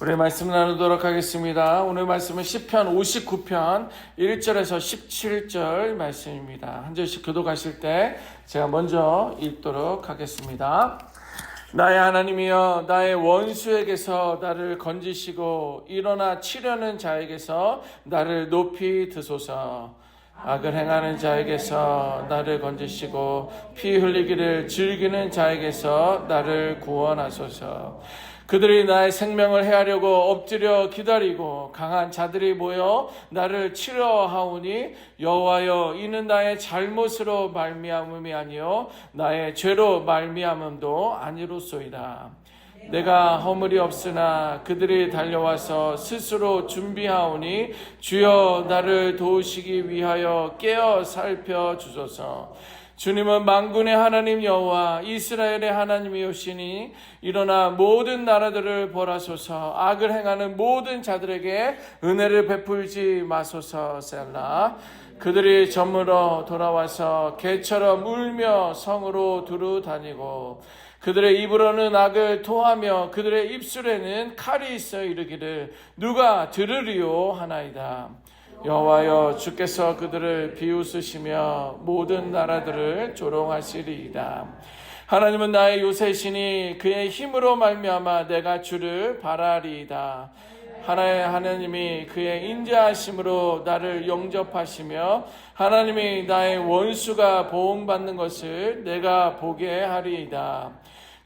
우리 말씀 나누도록 하겠습니다. 오늘 말씀은 시편 59편 1절에서 17절 말씀입니다. 한 절씩 교독하실 때 제가 먼저 읽도록 하겠습니다. 나의 하나님이여, 나의 원수에게서 나를 건지시고 일어나 치려는 자에게서 나를 높이 드소서. 악을 행하는 자에게서 나를 건지시고 피 흘리기를 즐기는 자에게서 나를 구원하소서. 그들이 나의 생명을 해하려고 엎드려 기다리고 강한 자들이 모여 나를 치려 하오니 여호와여, 이는 나의 잘못으로 말미암음이 아니요 나의 죄로 말미암음도 아니로소이다. 내가 허물이 없으나 그들이 달려와서 스스로 준비하오니 주여, 나를 도우시기 위하여 깨어 살펴주소서. 주님은 만군의 하나님 여호와 이스라엘의 하나님이오시니 일어나 모든 나라들을 벌하소서. 악을 행하는 모든 자들에게 은혜를 베풀지 마소서. 셀라. 그들이 저물어 돌아와서 개처럼 울며 성으로 두루 다니고 그들의 입으로는 악을 토하며 그들의 입술에는 칼이 있어 이르기를 누가 들으리요 하나이다. 여호와여, 주께서 그들을 비웃으시며 모든 나라들을 조롱하시리이다. 하나님은 나의 요새시니 그의 힘으로 말미암아 내가 주를 바라리이다. 하나님이 그의 인자하심으로 나를 영접하시며 하나님이 나의 원수가 보응받는 것을 내가 보게 하리이다.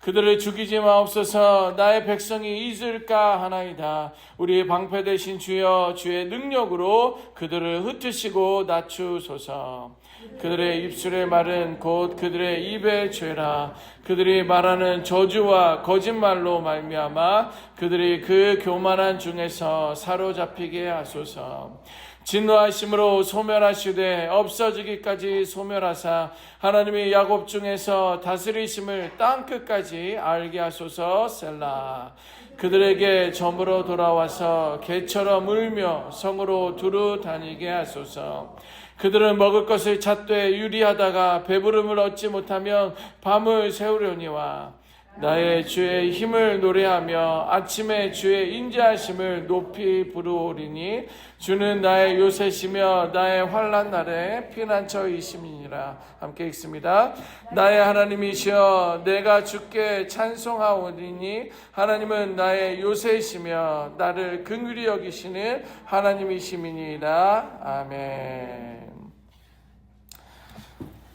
그들을 죽이지 마옵소서. 나의 백성이 잊을까 하나이다. 우리의 방패 되신 주여, 주의 능력으로 그들을 흩으시고 낮추소서. 그들의 입술의 말은 곧 그들의 입의 죄라. 그들이 말하는 저주와 거짓말로 말미암아 그들이 그 교만한 중에서 사로잡히게 하소서. 진노하심으로 소멸하시되 없어지기까지 소멸하사 하나님이 야곱 중에서 다스리심을 땅끝까지 알게 하소서. 셀라. 그들에게 저물어 돌아와서 개처럼 울며 성으로 두루 다니게 하소서. 그들은 먹을 것을 찾되 유리하다가 배부름을 얻지 못하면 밤을 새우려니와 나의 주의 힘을 노래하며 아침에 주의 인자하심을 높이 부르오리니 주는 나의 요새시며 나의 환난 날에 피난처이심이니라. 함께 읽습니다. 나의 하나님이시여, 내가 주께 찬송하오니 하나님은 나의 요새시며 나를 긍휼히 여기시는 하나님이심이니라. 아멘.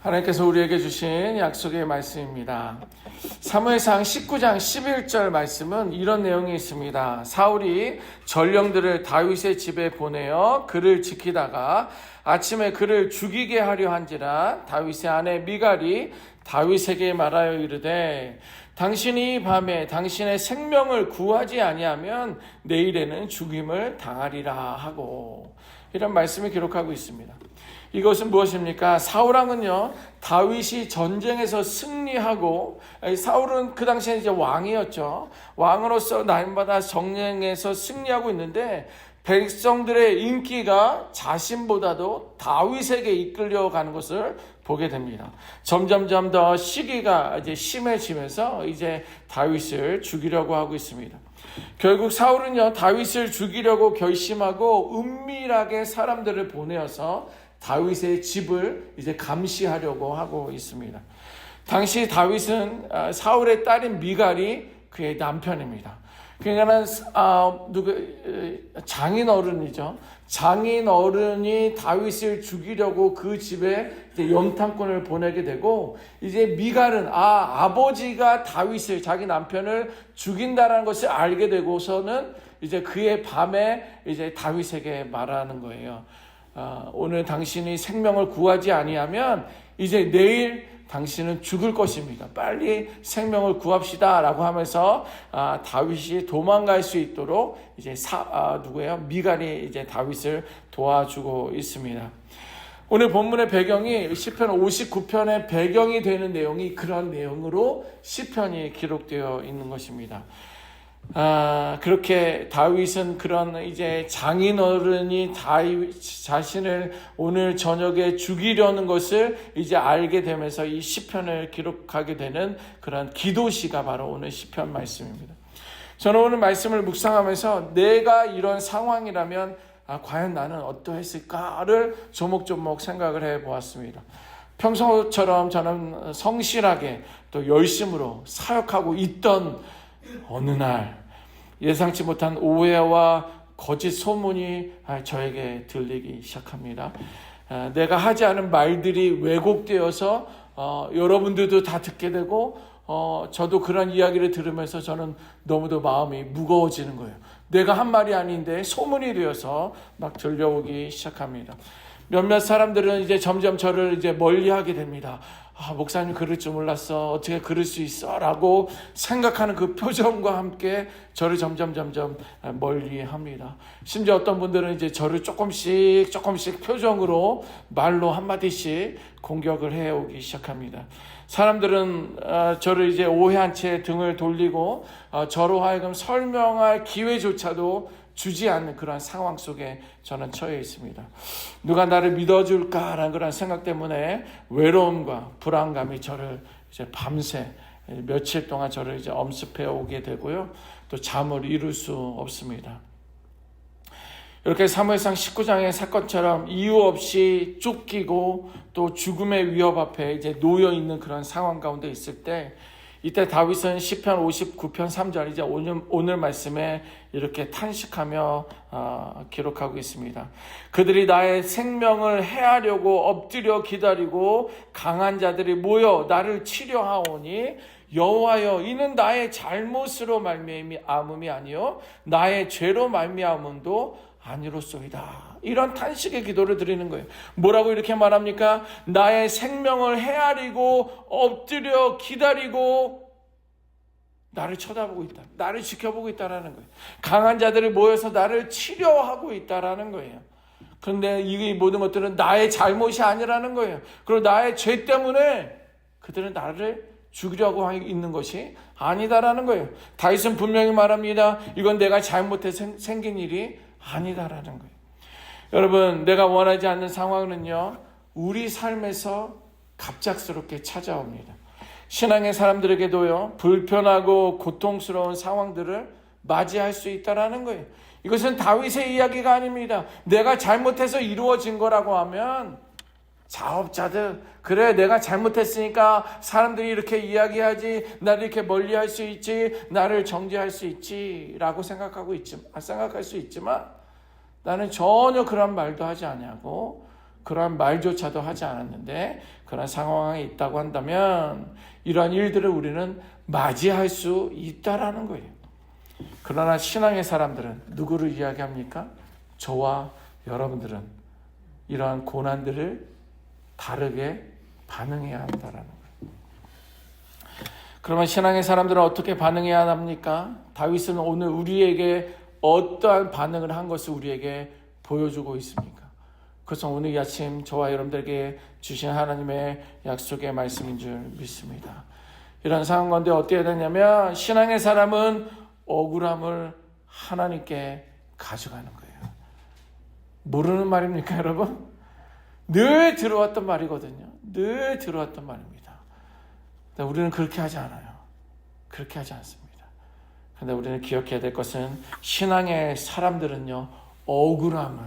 하나님께서 우리에게 주신 약속의 말씀입니다. 사무엘상 19장 11절 말씀은 이런 내용이 있습니다. 사울이 전령들을 다윗의 집에 보내어 그를 지키다가 아침에 그를 죽이게 하려 한지라 다윗의 아내 미갈이 다윗에게 말하여 이르되 당신이 밤에 당신의 생명을 구하지 아니하면 내일에는 죽임을 당하리라 하고, 이런 말씀을 기록하고 있습니다. 이것은 무엇입니까? 사울왕은요, 다윗이 전쟁에서 승리하고, 사울은 그 당시에 이제 왕이었죠. 왕으로서 날마다 전쟁에서 승리하고 있는데 백성들의 인기가 자신보다도 다윗에게 이끌려가는 것을 보게 됩니다. 점점점 더 시기가 이제 심해지면서 이제 다윗을 죽이려고 하고 있습니다. 결국 사울은요, 다윗을 죽이려고 결심하고 은밀하게 사람들을 보내어서 다윗의 집을 이제 감시하려고 하고 있습니다. 당시 다윗은 사울의 딸인 미갈이 그의 남편입니다. 그러니까 장인어른이죠. 장인어른이 다윗을 죽이려고 그 집에 이제 연탄꾼을 보내게 되고, 이제 미갈은 아버지가 다윗을, 자기 남편을 죽인다라는 것을 알게 되고서는 이제 그의 밤에 이제 다윗에게 말하는 거예요. 오늘 당신이 생명을 구하지 아니하면 이제 내일 당신은 죽을 것입니다. 빨리 생명을 구합시다 라고 하면서 다윗이 도망갈 수 있도록 이제 미갈이 이제 다윗을 도와주고 있습니다. 오늘 본문의 배경이 시편 59편의 배경이 되는 내용이 그런 내용으로 시편이 기록되어 있는 것입니다. 그렇게 다윗은 그런 이제 장인어른이 다윗 자신을 오늘 저녁에 죽이려는 것을 이제 알게 되면서 이 시편을 기록하게 되는 그런 기도시가 바로 오늘 시편 말씀입니다. 저는 오늘 말씀을 묵상하면서 내가 이런 상황이라면 과연 나는 어떠했을까를 조목조목 생각을 해보았습니다. 평소처럼 저는 성실하게 또 열심으로 사역하고 있던 어느 날 예상치 못한 오해와 거짓 소문이 저에게 들리기 시작합니다. 내가 하지 않은 말들이 왜곡되어서 여러분들도 다 듣게 되고 저도 그런 이야기를 들으면서 저는 너무도 마음이 무거워지는 거예요. 내가 한 말이 아닌데 소문이 되어서 막 들려오기 시작합니다. 몇몇 사람들은 이제 점점 저를 이제 멀리하게 됩니다. 목사님 그럴 줄 몰랐어. 어떻게 그럴 수 있어? 라고 생각하는 그 표정과 함께 저를 점점 멀리합니다. 심지어 어떤 분들은 이제 저를 조금씩 표정으로 말로 한마디씩 공격을 해오기 시작합니다. 사람들은 저를 이제 오해한 채 등을 돌리고 저로 하여금 설명할 기회조차도 주지 않는 그런 상황 속에 저는 처해 있습니다. 누가 나를 믿어줄까라는 그런 생각 때문에 외로움과 불안감이 저를 이제 밤새 며칠 동안 저를 이제 엄습해 오게 되고요. 또 잠을 이룰 수 없습니다. 이렇게 사무엘상 19장의 사건처럼 이유 없이 쫓기고 또 죽음의 위협 앞에 이제 놓여 있는 그런 상황 가운데 있을 때 이때 다윗은 시편 59편 3절 이제 오늘 말씀에 이렇게 탄식하며 기록하고 있습니다. 그들이 나의 생명을 해하려고 엎드려 기다리고 강한 자들이 모여 나를 치려 하오니 여호와여 이는 나의 잘못으로 말미암음이 아니요 나의 죄로 말미암음도 아니로소이다. 이런 탄식의 기도를 드리는 거예요. 뭐라고 이렇게 말합니까? 나의 생명을 헤아리고 엎드려 기다리고 나를 쳐다보고 있다. 나를 지켜보고 있다라는 거예요. 강한 자들이 모여서 나를 치려하고 있다라는 거예요. 그런데 이 모든 것들은 나의 잘못이 아니라는 거예요. 그리고 나의 죄 때문에 그들은 나를 죽이려고 있는 것이 아니다라는 거예요. 다윗은 분명히 말합니다. 이건 내가 잘못해서 생긴 일이 아니다라는 거예요. 여러분, 내가 원하지 않는 상황은요, 우리 삶에서 갑작스럽게 찾아옵니다. 신앙의 사람들에게도요, 불편하고 고통스러운 상황들을 맞이할 수 있다라는 거예요. 이것은 다윗의 이야기가 아닙니다. 내가 잘못해서 이루어진 거라고 하면 자업자득, 그래 내가 잘못했으니까 사람들이 이렇게 이야기하지, 나를 이렇게 멀리할 수 있지, 나를 정죄할 수 있지 라고 생각할 수 있지만 나는 전혀 그런 말도 하지 않냐고, 그런 말조차도 하지 않았는데 그런 상황에 있다고 한다면 이러한 일들을 우리는 맞이할 수 있다라는 거예요. 그러나 신앙의 사람들은 누구를 이야기합니까? 저와 여러분들은 이러한 고난들을 다르게 반응해야 한다라는 거예요. 그러면 신앙의 사람들은 어떻게 반응해야 합니까? 다윗은 오늘 우리에게 어떠한 반응을 한 것을 우리에게 보여주고 있습니까? 그래서 오늘 이 아침 저와 여러분들에게 주신 하나님의 약속의 말씀인 줄 믿습니다. 이런 상황 가운데 어떻게 해야 되냐면 신앙의 사람은 억울함을 하나님께 가져가는 거예요. 모르는 말입니까, 여러분? 늘 들어왔던 말이거든요. 늘 들어왔던 말입니다. 근데 우리는 그렇게 하지 않아요. 그렇게 하지 않습니다. 근데 우리는 기억해야 될 것은 신앙의 사람들은요, 억울함을,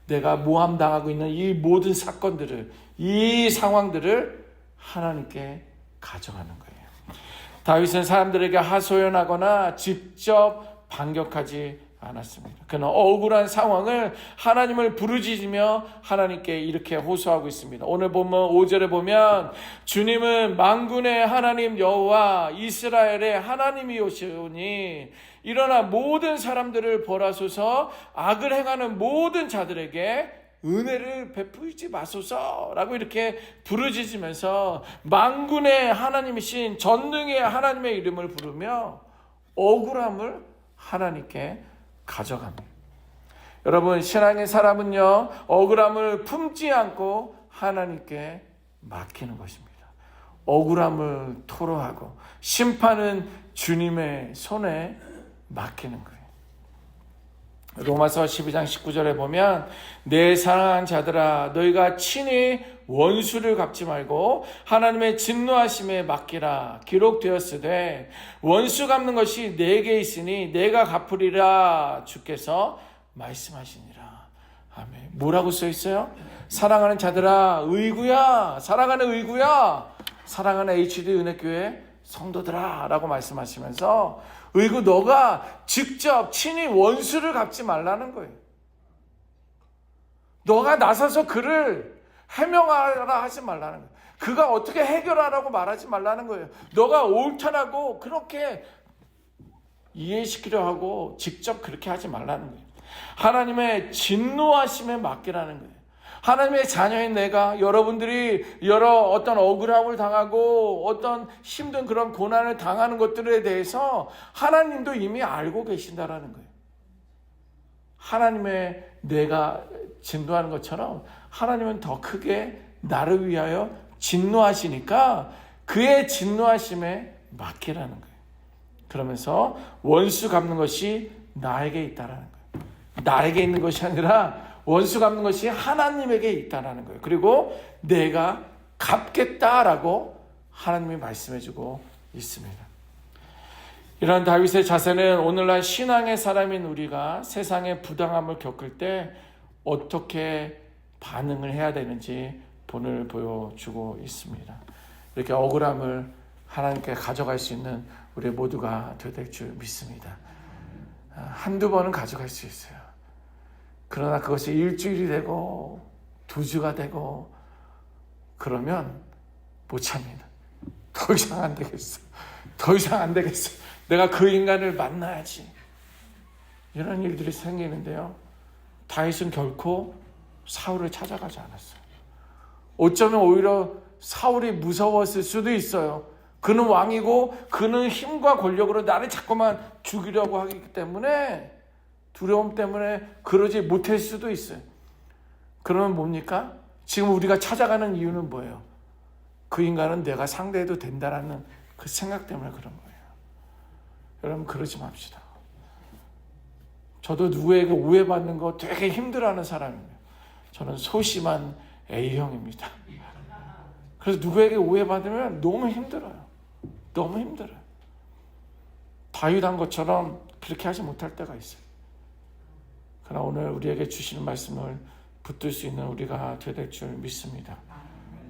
내가 모함당하고 있는 이 모든 사건들을, 이 상황들을 하나님께 가져가는 거예요. 다윗은 사람들에게 하소연하거나 직접 반격하지 않았습니다. 그는 억울한 상황을 하나님을 부르짖으며 하나님께 이렇게 호소하고 있습니다. 오늘 보면 5절에 보면 주님은 만군의 하나님 여호와 이스라엘의 하나님이오시오니 일어나 모든 사람들을 벌하소서, 악을 행하는 모든 자들에게 은혜를 베푸지 마소서라고 이렇게 부르짖으면서 만군의 하나님이신 전능의 하나님의 이름을 부르며 억울함을 하나님께 가져갑니다. 여러분, 신앙의 사람은요, 억울함을 품지 않고 하나님께 맡기는 것입니다. 억울함을 토로하고 심판은 주님의 손에 맡기는 거예요. 로마서 12장 19절에 보면 내 사랑하는 자들아 너희가 친히 원수를 갚지 말고 하나님의 진노하심에 맡기라. 기록되었으되 원수 갚는 것이 내게 있으니 내가 갚으리라 주께서 말씀하시니라. 아멘. 뭐라고 써 있어요? 사랑하는 자들아 의구야. 사랑하는 의구야. 사랑하는 HD 은혜교회 성도들아 라고 말씀하시면서 의구 너가 직접 친히 원수를 갚지 말라는 거예요. 너가 나서서 그를 해명하라 하지 말라는 거예요. 그가 어떻게 해결하라고 말하지 말라는 거예요. 너가 옳다라고 그렇게 이해시키려 하고 직접 그렇게 하지 말라는 거예요. 하나님의 진노하심에 맡기라는 거예요. 하나님의 자녀인 내가 여러분들이 여러 어떤 억울함을 당하고 어떤 힘든 그런 고난을 당하는 것들에 대해서 하나님도 이미 알고 계신다라는 거예요. 하나님의 내가 진노하는 것처럼 하나님은 더 크게 나를 위하여 진노하시니까 그의 진노하심에 맡기라는 거예요. 그러면서 원수 갚는 것이 나에게 있다라는 거예요. 나에게 있는 것이 아니라 원수 갚는 것이 하나님에게 있다라는 거예요. 그리고 내가 갚겠다라고 하나님이 말씀해주고 있습니다. 이런 다윗의 자세는 오늘날 신앙의 사람인 우리가 세상의 부당함을 겪을 때 어떻게 반응을 해야 되는지 본을 보여주고 있습니다. 이렇게 억울함을 하나님께 가져갈 수 있는 우리 모두가 될 줄 믿습니다. 한두 번은 가져갈 수 있어요. 그러나 그것이 일주일이 되고 2주가 되고 그러면 못 참니다. 더 이상 안 되겠어. 더 이상 안 되겠어. 내가 그 인간을 만나야지. 이런 일들이 생기는데요. 다윗은 결코 사울을 찾아가지 않았어요. 어쩌면 오히려 사울이 무서웠을 수도 있어요. 그는 왕이고 그는 힘과 권력으로 나를 자꾸만 죽이려고 하기 때문에 두려움 때문에 그러지 못할 수도 있어요. 그러면 뭡니까? 지금 우리가 찾아가는 이유는 뭐예요? 그 인간은 내가 상대해도 된다라는 그 생각 때문에 그런 거예요. 여러분 그러지 맙시다. 저도 누구에게 오해받는 거 되게 힘들어하는 사람입니다. 저는 소심한 A형입니다. 그래서 누구에게 오해받으면 너무 힘들어요. 너무 힘들어요. 다윗 한 것처럼 그렇게 하지 못할 때가 있어요. 그러나 오늘 우리에게 주시는 말씀을 붙들 수 있는 우리가 될 줄 믿습니다.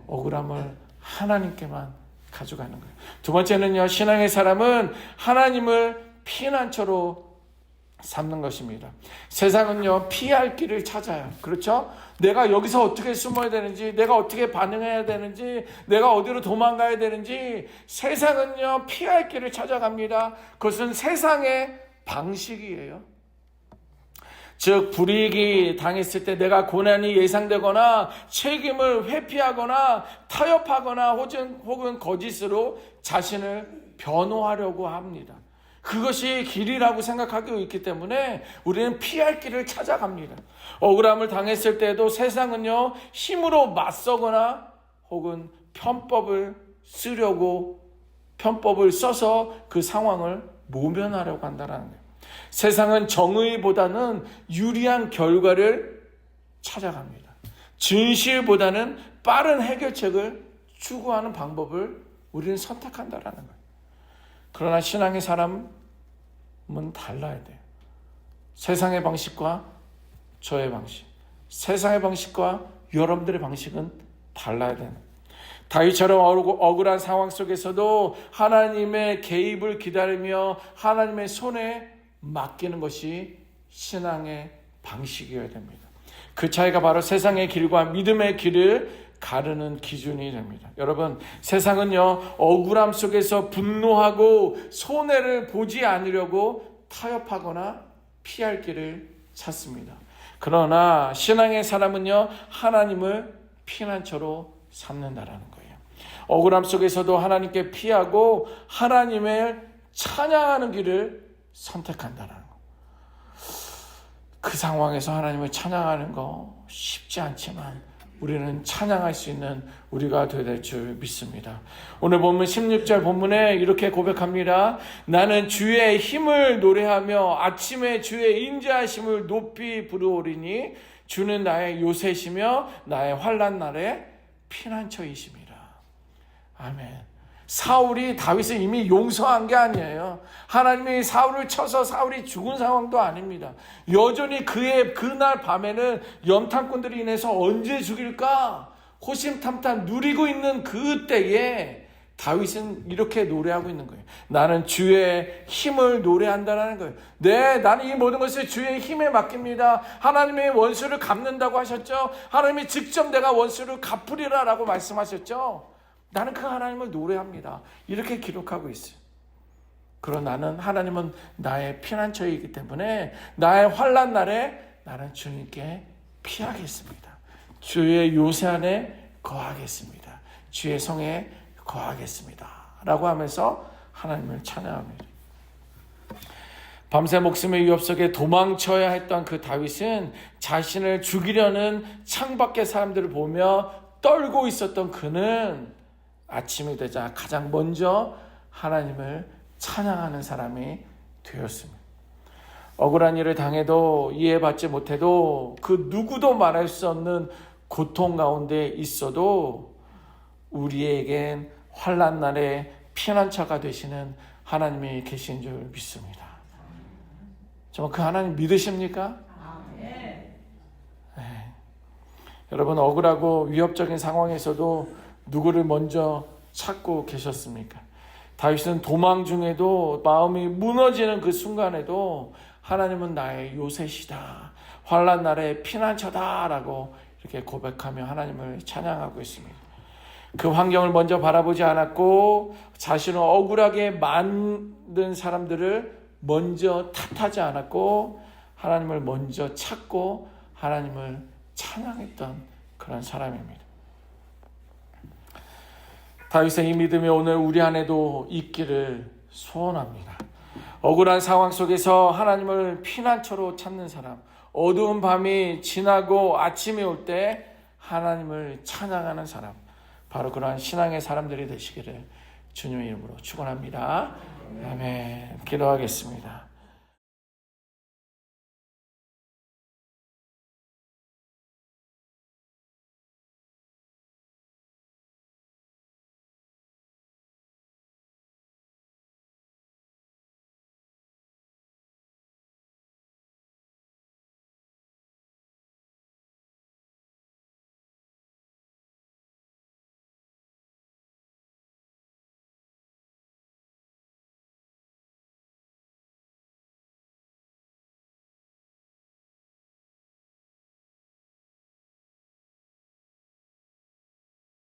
억울함을 하나님께만 가져가는 거예요. 두 번째는요, 신앙의 사람은 하나님을 피난처로 삼는 것입니다. 세상은요, 피할 길을 찾아요. 그렇죠? 내가 여기서 어떻게 숨어야 되는지, 내가 어떻게 반응해야 되는지, 내가 어디로 도망가야 되는지, 세상은요, 피할 길을 찾아갑니다. 그것은 세상의 방식이에요. 즉 불이익이 당했을 때 내가 고난이 예상되거나 책임을 회피하거나 타협하거나 혹은 거짓으로 자신을 변호하려고 합니다. 그것이 길이라고 생각하고 있기 때문에 우리는 피할 길을 찾아갑니다. 억울함을 당했을 때도 세상은요 힘으로 맞서거나 혹은 편법을 써서 그 상황을 모면하려고 한다는 거예요. 세상은 정의보다는 유리한 결과를 찾아갑니다. 진실보다는 빠른 해결책을 추구하는 방법을 우리는 선택한다는 거예요. 그러나 신앙의 사람은 달라야 돼요. 세상의 방식과 저의 방식, 세상의 방식과 여러분들의 방식은 달라야 돼요. 다윗처럼 억울한 상황 속에서도 하나님의 개입을 기다리며 하나님의 손에 맡기는 것이 신앙의 방식이어야 됩니다. 그 차이가 바로 세상의 길과 믿음의 길을 가르는 기준이 됩니다. 여러분, 세상은요 억울함 속에서 분노하고 손해를 보지 않으려고 타협하거나 피할 길을 찾습니다. 그러나 신앙의 사람은요 하나님을 피난처로 삼는다라는 거예요. 억울함 속에서도 하나님께 피하고 하나님을 찬양하는 길을 선택한다는 거. 그 상황에서 하나님을 찬양하는 거 쉽지 않지만 우리는 찬양할 수 있는 우리가 되어야 될 줄 믿습니다. 오늘 본문 16절 본문에 이렇게 고백합니다. 나는 주의 힘을 노래하며 아침에 주의 인자하심을 높이 부르오리니 주는 나의 요새시며 나의 환난 날에 피난처이심이라. 아멘. 사울이 다윗을 이미 용서한 게 아니에요. 하나님이 사울을 쳐서 사울이 죽은 상황도 아닙니다. 여전히 그날 밤에는 염탐꾼들이 인해서 언제 죽일까 호심탐탐 누리고 있는 그때에 다윗은 이렇게 노래하고 있는 거예요. 나는 주의 힘을 노래한다는 거예요. 네, 나는 이 모든 것을 주의 힘에 맡깁니다. 하나님의 원수를 갚는다고 하셨죠. 하나님이 직접 내가 원수를 갚으리라 라고 말씀하셨죠. 나는 그 하나님을 노래합니다. 이렇게 기록하고 있어요. 그러나 나는 하나님은 나의 피난처이기 때문에 나의 환난 날에 나는 주님께 피하겠습니다. 주의 요새 안에 거하겠습니다. 주의 성에 거하겠습니다. 라고 하면서 하나님을 찬양합니다. 밤새 목숨의 위협 속에 도망쳐야 했던 그 다윗은 자신을 죽이려는 창밖의 사람들을 보며 떨고 있었던 그는 아침이 되자 가장 먼저 하나님을 찬양하는 사람이 되었습니다. 억울한 일을 당해도 이해받지 못해도 그 누구도 말할 수 없는 고통 가운데 있어도 우리에겐 환난 날에 피난처가 되시는 하나님이 계신 줄 믿습니다. 정말 그 하나님 믿으십니까? 네. 여러분, 억울하고 위협적인 상황에서도 누구를 먼저 찾고 계셨습니까? 다윗은 도망 중에도 마음이 무너지는 그 순간에도 하나님은 나의 요새시다, 환난 날의 피난처다라고 이렇게 고백하며 하나님을 찬양하고 있습니다. 그 환경을 먼저 바라보지 않았고 자신을 억울하게 만든 사람들을 먼저 탓하지 않았고 하나님을 먼저 찾고 하나님을 찬양했던 그런 사람입니다. 다윗의 이 믿음이 오늘 우리 안에도 있기를 소원합니다. 억울한 상황 속에서 하나님을 피난처로 찾는 사람, 어두운 밤이 지나고 아침이 올 때 하나님을 찬양하는 사람, 바로 그러한 신앙의 사람들이 되시기를 주님의 이름으로 축원합니다. 아멘. 기도하겠습니다.